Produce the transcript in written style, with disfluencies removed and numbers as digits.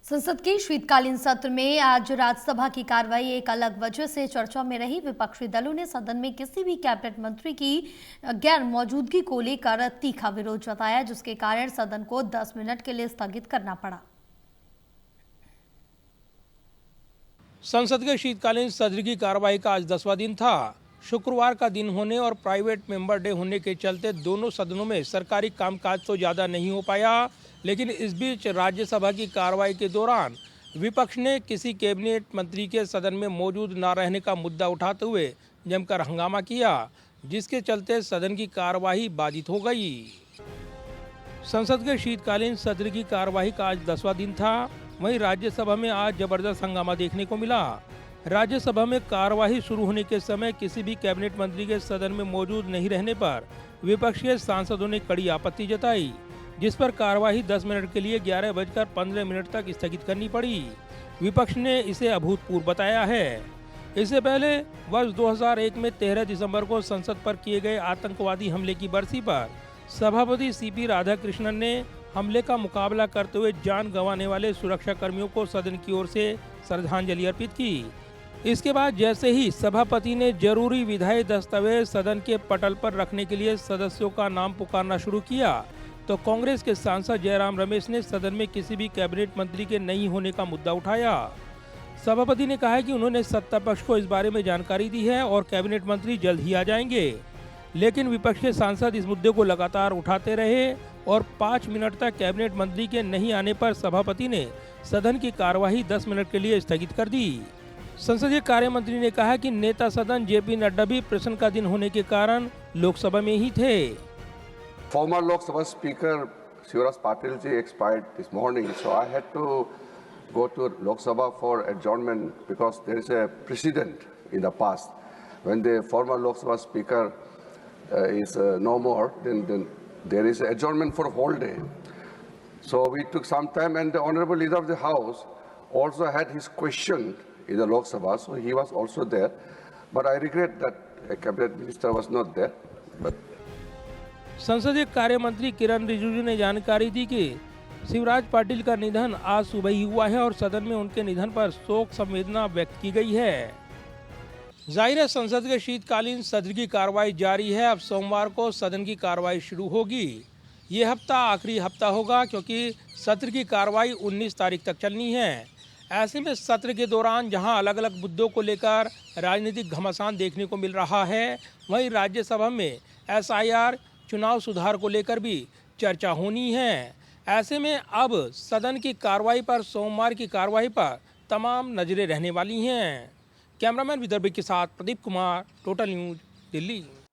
संसद के शीतकालीन सत्र में आज राज्यसभा की कार्रवाई एक अलग वजह से चर्चा में रही। विपक्षी दलों ने सदन में किसी भी कैबिनेट मंत्री की गैर मौजूदगी को लेकर तीखा विरोध जताया, जिसके कारण सदन को 10 मिनट के लिए स्थगित करना पड़ा। संसद के शीतकालीन सत्र की कार्रवाई का आज 10वां दिन था। शुक्रवार का दिन होने और प्राइवेट मेंबर डे होने के चलते दोनों सदनों में सरकारी कामकाज तो ज़्यादा नहीं हो पाया, लेकिन इस बीच राज्यसभा की कार्रवाई के दौरान विपक्ष ने किसी कैबिनेट मंत्री के सदन में मौजूद न रहने का मुद्दा उठाते हुए जमकर हंगामा किया, जिसके चलते सदन की कार्यवाही बाधित हो गई। संसद के शीतकालीन सत्र की कार्यवाही का आज 10वां दिन था। वहीं राज्यसभा में आज जबरदस्त हंगामा देखने को मिला। राज्यसभा में कार्यवाही शुरू होने के समय किसी भी कैबिनेट मंत्री के सदन में मौजूद नहीं रहने पर विपक्ष के सांसदों ने कड़ी आपत्ति जताई, जिस पर कार्यवाही 10 मिनट के लिए 11:15 तक स्थगित करनी पड़ी। विपक्ष ने इसे अभूतपूर्व बताया है। इससे पहले वर्ष 2001 में 13 दिसंबर को संसद पर किए गए आतंकवादी हमले की बरसी पर सभापति सीपी राधाकृष्णन ने हमले का मुकाबला करते हुए जान गंवाने वाले सुरक्षा कर्मियों को सदन की ओर से श्रद्धांजलि अर्पित की। इसके बाद जैसे ही सभापति ने जरूरी विधायी दस्तावेज सदन के पटल पर रखने के लिए सदस्यों का नाम पुकारना शुरू किया, तो कांग्रेस के सांसद जयराम रमेश ने सदन में किसी भी कैबिनेट मंत्री के नहीं होने का मुद्दा उठाया। सभापति ने कहा कि उन्होंने सत्ता पक्ष को इस बारे में जानकारी दी है और कैबिनेट मंत्री जल्द ही आ जाएंगे, लेकिन विपक्ष के सांसद इस मुद्दे को लगातार उठाते रहे और 5 मिनट तक कैबिनेट मंत्री के नहीं आने पर सभापति ने सदन की कार्यवाही 10 मिनट के लिए स्थगित कर दी। संसदीय कार्य मंत्री ने कहा कि नेता सदन जेपी नड्डा भी प्रश्न का दिन होने के कारण लोकसभा में ही थे। Former Lok Sabha Speaker Shivraj Patil ji expired this morning, so I had to go to Lok Sabha for adjournment because there is a precedent in the past. When the former Lok Sabha Speaker is no more, then there is adjournment for a whole day. So we took some time, and the Honorable Leader of the House also had his question in the Lok Sabha, so he was also there. But I regret that a cabinet minister was not there. But संसदीय कार्य मंत्री किरण रिजिजू ने जानकारी दी कि शिवराज पाटिल का निधन आज सुबह ही हुआ है और सदन में उनके निधन पर शोक संवेदना व्यक्त की गई है। जाहिर है संसद के शीतकालीन सत्र की कार्रवाई जारी है। अब सोमवार को सदन की कार्रवाई शुरू होगी। ये हफ्ता आखिरी हफ्ता होगा क्योंकि सत्र की कार्रवाई 19 तारीख तक चलनी है। ऐसे में सत्र के दौरान जहां अलग अलग मुद्दों को लेकर राजनीतिक घमासान देखने को मिल रहा है, वहीं राज्यसभा में SIR चुनाव सुधार को लेकर भी चर्चा होनी है। ऐसे में अब सदन की कार्रवाई पर सोमवार की कार्रवाई पर तमाम नजरें रहने वाली हैं। कैमरामैन विदर्भ के साथ प्रदीप कुमार, टोटल न्यूज, दिल्ली।